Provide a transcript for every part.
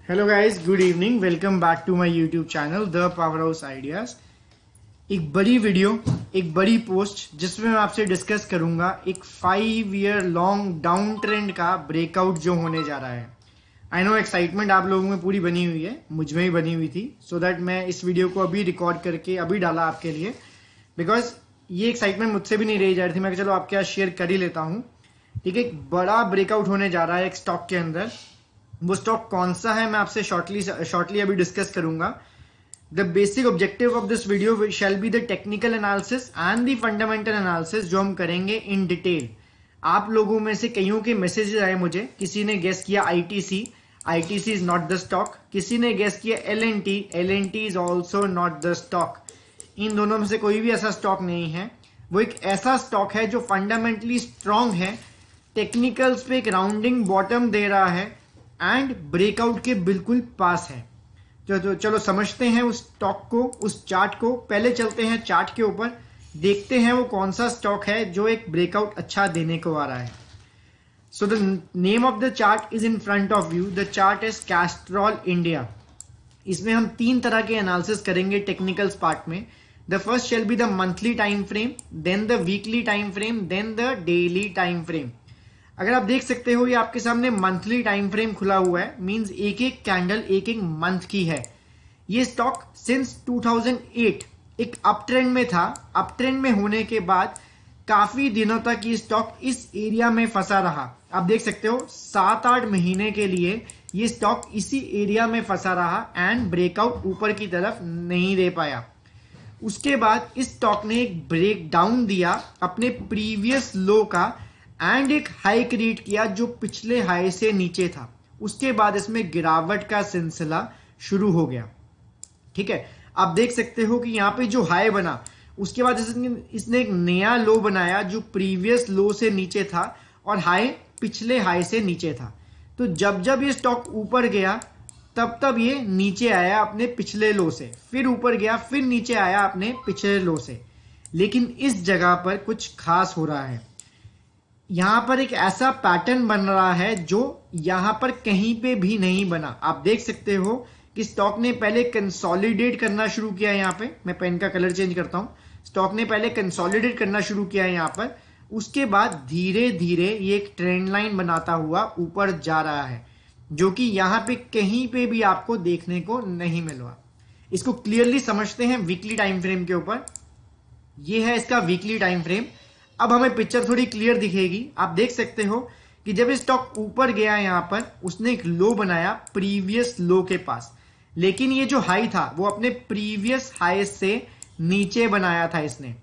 Hello guys, good evening. Welcome back to my YouTube channel the power house ideas. एक बड़ी video, एक बड़ी post जिसमें मैं आपसे डिस्कस करूंगा एक 5 ईयर लॉन्ग डाउन ट्रेंड का ब्रेकआउट जो होने जा रहा है। आई नो एक्साइटमेंट आप लोगों में पूरी बनी हुई है, मुझ में भी बनी हुई थी, सो दैट मैं इस वीडियो को अभी रिकॉर्ड करके अभी डाला आपके लिए, बिकॉज ये एक्साइटमेंट मुझसे भी नहीं रही जा रही थी। मैं चलो आपके साथ शेयर कर ही लेता हूँ। ठीक है, एक बड़ा ब्रेकआउट होने जा रहा है एक स्टॉक के अंदर। वो स्टॉक कौन सा है मैं आपसे शॉर्टली अभी डिस्कस करूंगा। The basic objective of this video shall be the technical analysis and the fundamental analysis, जो हम करेंगे इन डिटेल। आप लोगों में से कईयों के मैसेजेस आए मुझे, किसी ने गेस किया ITC, ITC is not the stock. किसी ने गेस किया L N T, L N T is also not the stock. इन दोनों में से कोई भी ऐसा स्टॉक नहीं है। वो एक ऐसा स्टॉक है जो फंडामेंटली स्ट्रांग है, टेक्निकल्स पे एक राउंडिंग बॉटम दे रहा है एंड ब्रेकआउट के बिल्कुल पास है। तो चलो समझते हैं उस स्टॉक को, उस चार्ट को। पहले चलते हैं चार्ट के ऊपर, देखते हैं वो कौन सा स्टॉक है जो एक ब्रेकआउट अच्छा देने को आ रहा है। So the name of the chart is in front of you. The chart is Castrol India. इसमें हम 3 तरह के एनालिसिस करेंगे टेक्निकल्स पार्ट में। The first shall be the monthly time frame, then the weekly time frame, then the daily time frame. अगर आप देख सकते हो, ये आपके सामने मंथली टाइम फ्रेम खुला हुआ है, मींस एक एक कैंडल एक एक मंथ की है। ये स्टॉक सिंस 2008 एक अप ट्रेंड में था। अप ट्रेंड में होने के बाद काफी दिनों तक ये स्टॉक इस एरिया में फंसा रहा। आप देख सकते हो 7-8 महीने के लिए ये स्टॉक इसी एरिया में फंसा रहा एंड ब्रेकआउट ऊपर की तरफ नहीं दे पाया। उसके बाद इस स्टॉक ने एक ब्रेक डाउन दिया अपने प्रीवियस लो का एंड एक हाई क्रिएट किया जो पिछले हाई से नीचे था। उसके बाद इसमें गिरावट का सिलसिला शुरू हो गया। ठीक है, आप देख सकते हो कि यहाँ पे जो हाई बना, उसके बाद इसने एक नया लो बनाया जो प्रीवियस लो से नीचे था और हाई पिछले हाई से नीचे था। तो जब जब ये स्टॉक ऊपर गया तब तब ये नीचे आया अपने पिछले लो से, फिर ऊपर गया, फिर नीचे आया अपने पिछले लो से। लेकिन इस जगह पर कुछ खास हो रहा है। यहां पर एक ऐसा पैटर्न बन रहा है जो यहां पर कहीं पे भी नहीं बना। आप देख सकते हो कि स्टॉक ने पहले कंसोलिडेट करना शुरू किया। यहां पे मैं पेन का कलर चेंज करता हूं। स्टॉक ने पहले कंसोलिडेट करना शुरू किया यहां पर, उसके बाद धीरे धीरे ये एक ट्रेंड लाइन बनाता हुआ ऊपर जा रहा है, जो कि यहां पे कहीं पे भी आपको देखने को नहीं मिल रहा। इसको क्लियरली समझते हैं वीकली टाइम फ्रेम के ऊपर। ये है इसका वीकली टाइम फ्रेम। अब हमें पिक्चर थोड़ी क्लियर दिखेगी। आप देख सकते हो कि जब स्टॉक ऊपर गया यहां पर, उसने एक लो बनाया प्रीवियस लो के पास, लेकिन ये जो हाई था वो अपने प्रीवियस हाई से नीचे बनाया था इसने।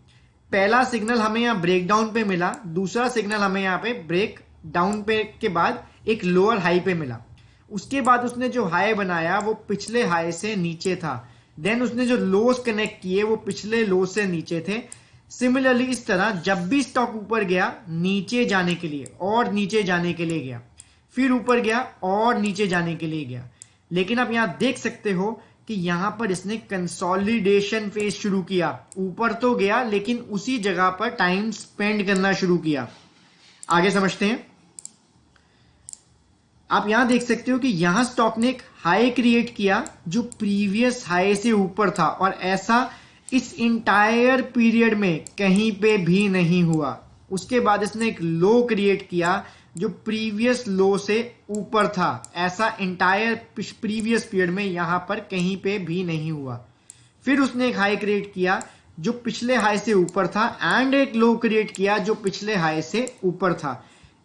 पहला सिग्नल हमें यहां ब्रेक डाउन पे मिला, दूसरा सिग्नल हमें यहां पे ब्रेक डाउन पे के बाद एक लोअर हाई पे मिला। उसके बाद उसने जो हाई बनाया वो पिछले हाई से नीचे था। देन उसने जो लोस कनेक्ट किए वो पिछले लो से नीचे थे। सिमिलरली इस तरह जब भी स्टॉक ऊपर गया नीचे जाने के लिए और नीचे जाने के लिए गया, फिर ऊपर गया और नीचे जाने के लिए गया। लेकिन आप यहां देख सकते हो कि यहां पर इसने कंसोलिडेशन फेज शुरू किया। ऊपर तो गया लेकिन उसी जगह पर टाइम स्पेंड करना शुरू किया। आगे समझते हैं। आप यहां देख सकते हो कि यहां स्टॉक ने एक हाई क्रिएट किया जो प्रीवियस हाई से ऊपर था, और ऐसा इस इंटायर पीरियड में कहीं पे भी नहीं हुआ। उसके बाद इसने एक लो क्रिएट किया जो प्रीवियस लो से ऊपर था। ऐसा इंटायर प्रीवियस पीरियड में यहां पर कहीं पे भी नहीं हुआ। फिर उसने एक हाई क्रिएट किया जो पिछले हाई से ऊपर था एंड एक लो क्रिएट किया जो पिछले हाई से ऊपर था।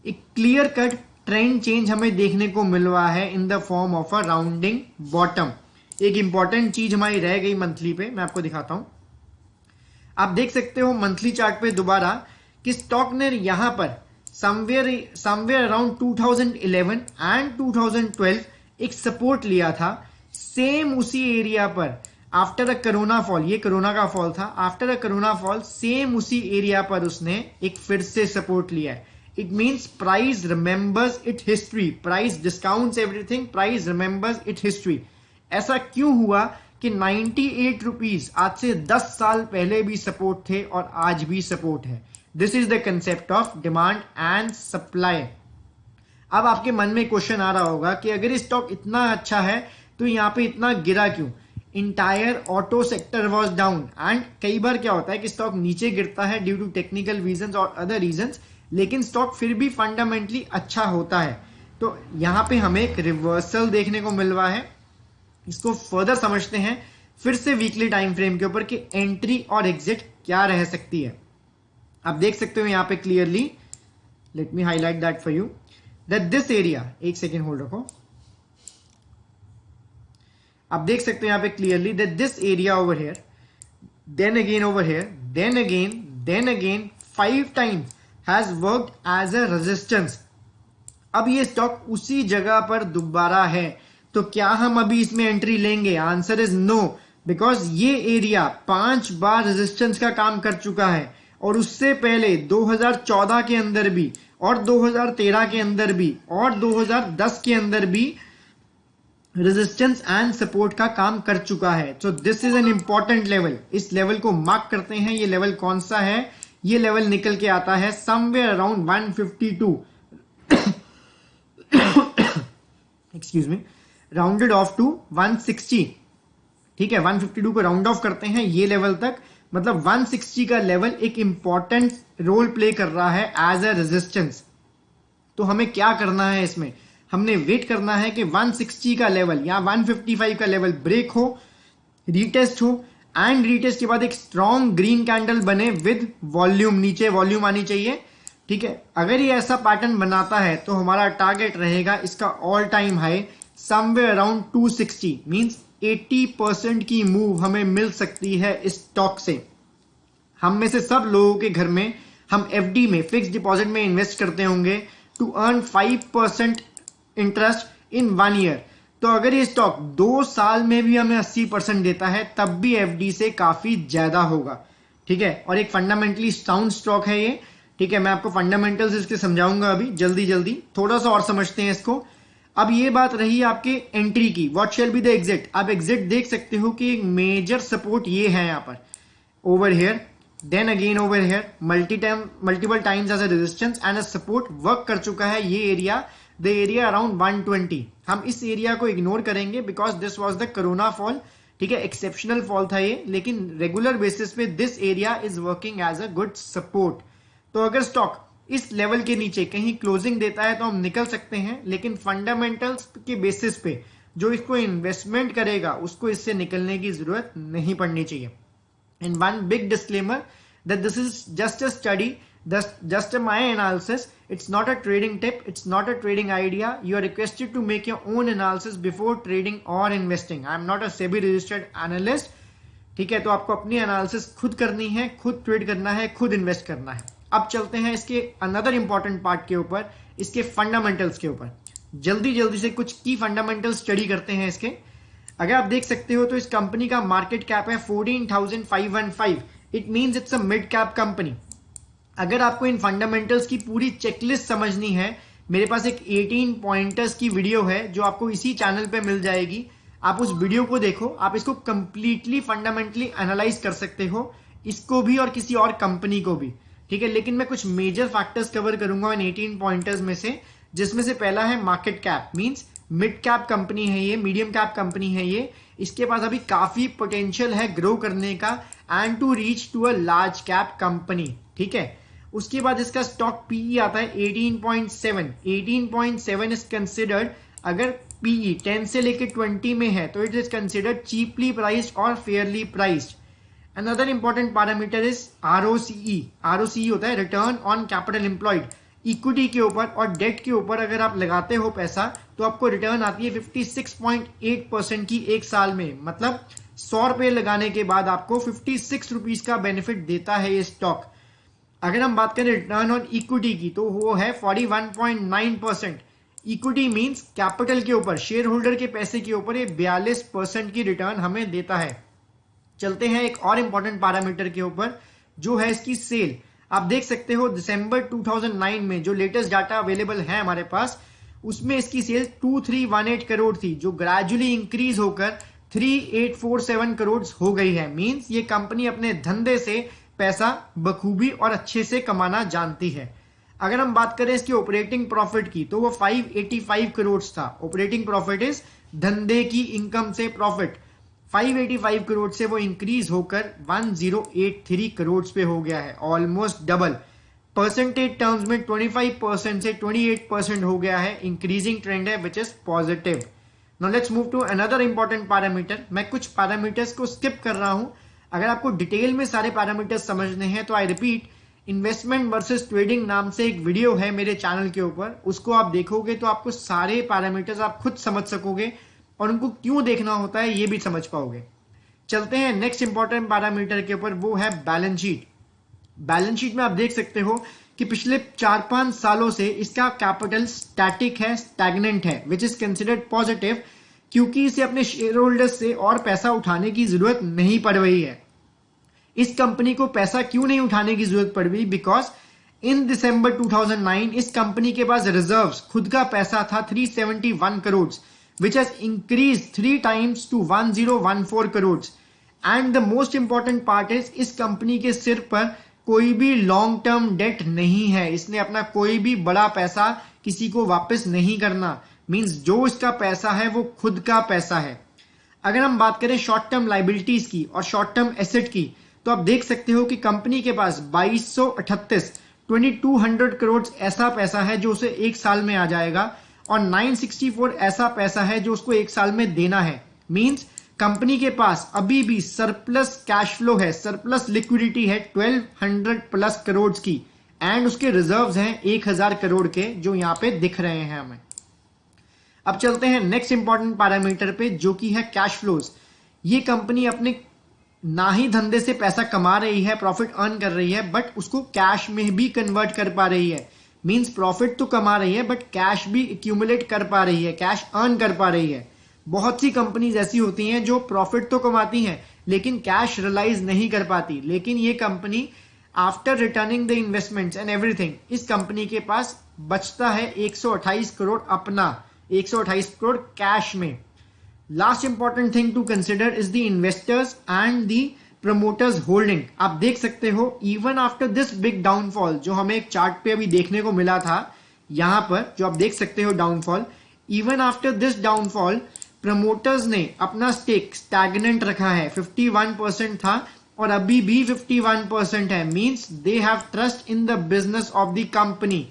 एक क्लियर कट ट्रेंड चेंज हमें देखने को मिल रहा है in the form of a rounding bottom. एक इंपॉर्टेंट चीज हमारी रह गई मंथली पे, मैं आपको दिखाता हूं। आप देख सकते हो मंथली चार्ट पे दोबारा कि स्टॉक ने यहां पर समवेयर अराउंड 2011 एंड 2012 एक सपोर्ट लिया था। सेम उसी एरिया पर आफ्टर अ कोरोना फॉल, ये कोरोना का फॉल था, after a corona fall same उसी एरिया पर उसने एक फिर से सपोर्ट लिया है। It means price remembers it history, price discounts everything, price remembers it history. ऐसा क्यों हुआ कि 98 रुपीज आज से 10 साल पहले भी सपोर्ट थे और आज भी सपोर्ट है। This is the concept of demand and supply. अब आपके मन में क्वेश्चन आ रहा होगा कि अगर स्टॉक इतना अच्छा है तो यहाँ पे इतना गिरा क्यों? Entire auto sector was down and कई बार क्या होता है कि स्टॉक नीचे गिरता है ड्यू टू टेक्निकल रीजंस और अदर रीजंस, लेकिन स्टॉक फिर भी फंडामेंटली अच्छा होता है। तो यहाँ पे हमें एक रिवर्सल देखने को मिल रहा है। इसको फर्दर समझते हैं फिर से वीकली टाइम फ्रेम के ऊपर कि एंट्री और एग्जिट क्या रह सकती है। आप देख सकते हो यहाँ पे clearly, let me highlight that for you, that this area, एक सेकेंड होल्ड रखो, आप देख सकते हो यहाँ पे clearly that this area over here, then again over here, then again 5 times has worked as a resistance. अब ये स्टॉक उसी जगह पर दोबारा है, तो क्या हम अभी इसमें एंट्री लेंगे? आंसर इज नो, बिकॉज ये एरिया 5 बार रेजिस्टेंस का काम कर चुका है और उससे पहले 2014 के अंदर भी और 2013 के अंदर भी और 2010 के अंदर भी रेजिस्टेंस एंड सपोर्ट का काम कर चुका है। So this is an important level. इस लेवल को मार्क करते हैं। ये लेवल कौन सा है? ये लेवल निकल के आता है somewhere around 152 excuse me, rounded off to 160। ठीक है, 152 को राउंड ऑफ करते हैं ये लेवल तक, मतलब 160 का लेवल एक इंपॉर्टेंट रोल प्ले कर रहा है एज अ रेजिस्टेंस। तो हमें क्या करना है इसमें? हमने वेट करना है कि 160 का लेवल या 155 का लेवल ब्रेक हो, रीटेस्ट हो, एंड रीटेस्ट के बाद एक स्ट्रॉन्ग ग्रीन कैंडल बने विद वॉल्यूम, नीचे वॉल्यूम आनी चाहिए। ठीक है, अगर ये ऐसा पैटर्न बनाता है तो हमारा टारगेट रहेगा इसका all time high somewhere around 260, means 80% की मूव हमें मिल सकती है इस स्टॉक से। हम में से सब लोगों के घर में हम एफडी में, फिक्स डिपॉजिट में इन्वेस्ट करते होंगे to earn 5% interest in 1 year. तो अगर ये स्टॉक 2 साल में भी हमें 80% देता है तब भी एफडी से काफी ज्यादा होगा। ठीक है, और एक फंडामेंटली साउंड स्टॉक है ये। ठीक है, मैं आपको फंडामेंटल्स इसके समझाऊंगा अभी जल्दी थोड़ा सा और समझते हैं इसको। अब ये बात रही आपके एंट्री की, what shall be the exit. आप एग्जिट देख सकते हो कि एक मेजर सपोर्ट ये है यहाँ पर, over here, then again over here, multiple times as a resistance and a support work कर चुका है ये एरिया, द एरिया अराउंड 120। हम इस एरिया को इग्नोर करेंगे because this was the corona fall. ठीक है, एक्सेप्शनल फॉल था ये, लेकिन रेगुलर बेसिस पे this area is working as a good support. तो अगर स्टॉक इस लेवल के नीचे कहीं क्लोजिंग देता है तो हम निकल सकते हैं, लेकिन फंडामेंटल्स के बेसिस पे जो इसको इन्वेस्टमेंट करेगा उसको इससे निकलने की जरूरत नहीं पड़नी चाहिए। And one big disclaimer that this is just a study, just my analysis. It's not a trading tip, it's not a trading idea. You are requested to make your own analysis before trading or investing. I am not a SEBI registered analyst. ठीक है, तो आपको अपनी analysis खुद करनी है, खुद trade करना है, खुद इन्वेस्ट करना है। अब चलते हैं इसके अनदर इंपॉर्टेंट पार्ट के ऊपर, इसके फंडामेंटल्स के ऊपर। जल्दी से कुछ की फंडामेंटल स्टडी करते हैं इसके। अगर आप देख सकते हो तो इस कंपनी का मार्केट कैप है 14,515। It means it's a mid cap company. अगर आपको इन फंडामेंटल्स की पूरी चेकलिस्ट समझनी है, मेरे पास एक 18 पॉइंटर्स की वीडियो है जो आपको इसी चैनल पे मिल जाएगी। आप उस वीडियो को देखो, आप इसको कंप्लीटली फंडामेंटली एनालाइज कर सकते हो, इसको भी और किसी और कंपनी को भी। ठीक है, लेकिन मैं कुछ मेजर फैक्टर्स कवर करूंगा इन 18 पॉइंटर्स में से, जिसमें से पहला है market cap, means mid cap company है ये, मीडियम कैप कंपनी है ये, इसके पास अभी काफी पोटेंशियल है ग्रो करने का and to reach to a large cap company. ठीक है, उसके बाद इसका स्टॉक पीई आता है 18.7। 18.7 इज कंसिडर्ड, अगर पीई 10 से लेके 20 में है तो it is considered cheaply priced और fairly priced. Another important parameter is ROCE. ROCE होता है return on capital employed. Equity के ऊपर और डेट के ऊपर अगर आप लगाते हो पैसा तो आपको रिटर्न आती है 56.8% की एक साल में, मतलब 100 रुपए लगाने के बाद आपको 56 रुपीज का बेनिफिट देता है ये स्टॉक। अगर हम बात करें रिटर्न ऑन इक्विटी की तो वो है 41.9%। इक्विटी मींस कैपिटल के ऊपर, शेयर होल्डर के पैसे के ऊपर ये 42% की रिटर्न हमें देता है। चलते हैं एक और इंपॉर्टेंट पैरामीटर के ऊपर जो है इसकी सेल। आप देख सकते हो दिसंबर 2009 में जो लेटेस्ट डाटा अवेलेबल है हमारे पास, उसमें इसकी सेल 2318 करोड़ थी, जो ग्रेजुअली इंक्रीज होकर 3847 करोड़ हो गई है। मींस ये कंपनी अपने धंधे से पैसा बखूबी और अच्छे से कमाना जानती है। अगर हम बात करें इसके ऑपरेटिंग प्रॉफिट की तो वो 585 करोड़ था। ऑपरेटिंग प्रॉफिट इज धंधे की इनकम से प्रॉफिट। 585 करोड़ से वो इंक्रीज होकर 1083 करोड़ पे हो गया है, ऑलमोस्ट डबल। परसेंटेज टर्म्स में 25% से 28% हो गया है, इंक्रीजिंग ट्रेंड है which is positive. Now let's move to another important parameter. मैं कुछ पैरामीटर्स को स्किप कर रहा हूं। अगर आपको डिटेल में सारे पैरामीटर्स समझने हैं तो I repeat, investment versus trading नाम से एक वीडियो है मेरे चैनल के ऊपर, उसको आप देखोगे तो आपको सारे पैरामीटर्स आप खुद समझ सकोगे और उनको क्यों देखना होता है ये भी समझ पाओगे। चलते हैं नेक्स्ट इंपॉर्टेंट पैरामीटर के ऊपर, वो है बैलेंस शीट। बैलेंस शीट में आप देख सकते हो कि पिछले 4-5 सालों से इसका कैपिटल स्टैटिक है, स्टैग्नेंट है, विच इज कंसिडर्ड पॉजिटिव, क्योंकि इसे अपने शेयर होल्डर्स से और पैसा उठाने की जरूरत नहीं पड़ रही है। इस कंपनी को पैसा क्यों नहीं उठाने की जरूरत पड़ रही? बिकॉज इन दिसंबर 2009 इस कंपनी के पास रिजर्व्स, खुद का पैसा था 371 crore, which has increased 3 times to 1014 crore. And the most important part is इस कंपनी के सिर पर कोई भी लॉन्ग टर्म डेट नहीं है। इसने अपना कोई भी बड़ा पैसा किसी को वापस नहीं करना, मींस जो इसका पैसा है वो खुद का पैसा है। अगर हम बात करें शॉर्ट टर्म लाइबिलिटीज की और शॉर्ट टर्म एसेट की तो आप देख सकते हो कि कंपनी के पास 2200 करोड़ ऐसा पैसा है जो उसे एक साल में आ जाएगा और 964 ऐसा पैसा है जो उसको एक साल में देना है। मींस कंपनी के पास अभी भी सरप्लस कैश फ्लो है, सरप्लस लिक्विडिटी है 1200 प्लस करोड़ की, एंड उसके रिजर्व्स हैं 1000 करोड़ के जो यहां पे दिख रहे हैं हमें। अब चलते हैं नेक्स्ट इंपॉर्टेंट पैरामीटर पे जो कि है कैश फ्लोज। ये कंपनी अपने ना ही धंधे से पैसा कमा रही है, प्रॉफिट अर्न कर रही है, बट उसको कैश में भी कन्वर्ट कर पा रही है। मींस प्रॉफिट तो कमा रही है बट कैश भी एक्यूमुलेट कर पा रही है, कैश अर्न कर पा रही है। बहुत सी कंपनीज ऐसी होती हैं जो प्रॉफिट तो कमाती हैं लेकिन कैश रियलाइज नहीं कर पाती, लेकिन ये company after returning the investments and everything, इस कंपनी के पास बचता है 128 करोड़ अपना, 128 करोड़ कैश में। Last important thing to consider is the investors and the promoters holding. आप देख सकते हो even after this big downfall, जो हमें एक चार्ट पे अभी देखने को मिला था यहां पर, जो आप देख सकते हो downfall, even after this downfall promoters ने अपना स्टेक स्टैग्नेंट रखा है। 51% था और अभी भी 51% है। Means they have trust in the business of the company.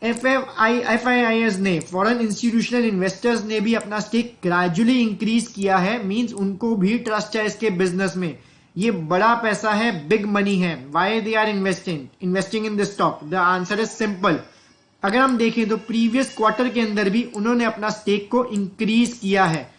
FIIs ने, फॉरेन इंस्टीट्यूशनल इन्वेस्टर्स ने भी अपना स्टेक ग्रेजुअली इंक्रीज किया है। मींस उनको भी ट्रस्ट है इसके बिजनेस में। ये बड़ा पैसा है, बिग मनी है। Why they are investing in this stock? The answer is simple. अगर हम देखें तो प्रीवियस क्वार्टर के अंदर भी उन्होंने अपना स्टेक को इंक्रीज किया है।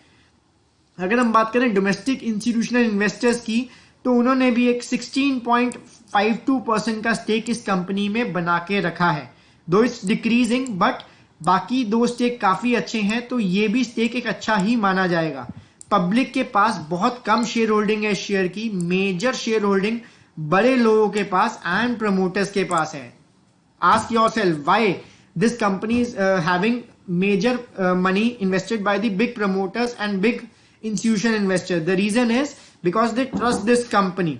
अगर हम बात करें डोमेस्टिक इंस्टीट्यूशनल इन्वेस्टर्स की तो उन्होंने भी एक 16.52% का स्टेक इस कंपनी में बना के रखा है। दो इट्स डिक्रीजिंग बट बाकी दो स्टेक काफी अच्छे हैं, तो ये भी स्टेक एक अच्छा ही माना जाएगा। पब्लिक के पास बहुत कम शेयर होल्डिंग है शेयर की, मेजर शेयर होल्डिंग बड़े लोगों के पास एंड प्रमोटर्स के पास है। Ask yourself why this company is having major money invested by the big promoters and big institutional investor. The reason is because they trust this company.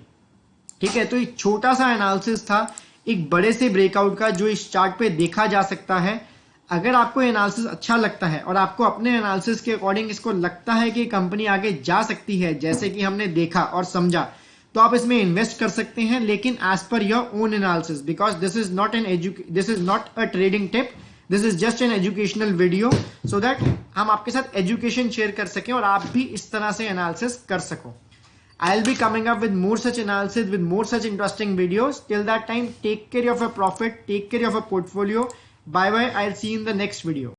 ठीक है, तो एक छोटा सा एनालिसिस था एक बड़े से ब्रेकआउट का जो इस चार्ट पे देखा जा सकता है। अगर आपको एनालिसिस अच्छा लगता है और आपको अपने एनालिसिस के अकॉर्डिंग इसको लगता है कि कंपनी आगे जा सकती है जैसे कि हमने देखा और समझा, तो आप इसमें इन्वेस्ट कर सकते हैं, लेकिन as per your own analysis, because this is not a trading tip, this is just an educational video, so that हम आपके साथ एजुकेशन शेयर कर सकें और आप भी इस तरह से एनालिसिस कर सको। I'll be coming up with more such analysis, with more such interesting videos. Till that time, take care of your profit, take care of your portfolio. Bye bye. I'll see you in the next video.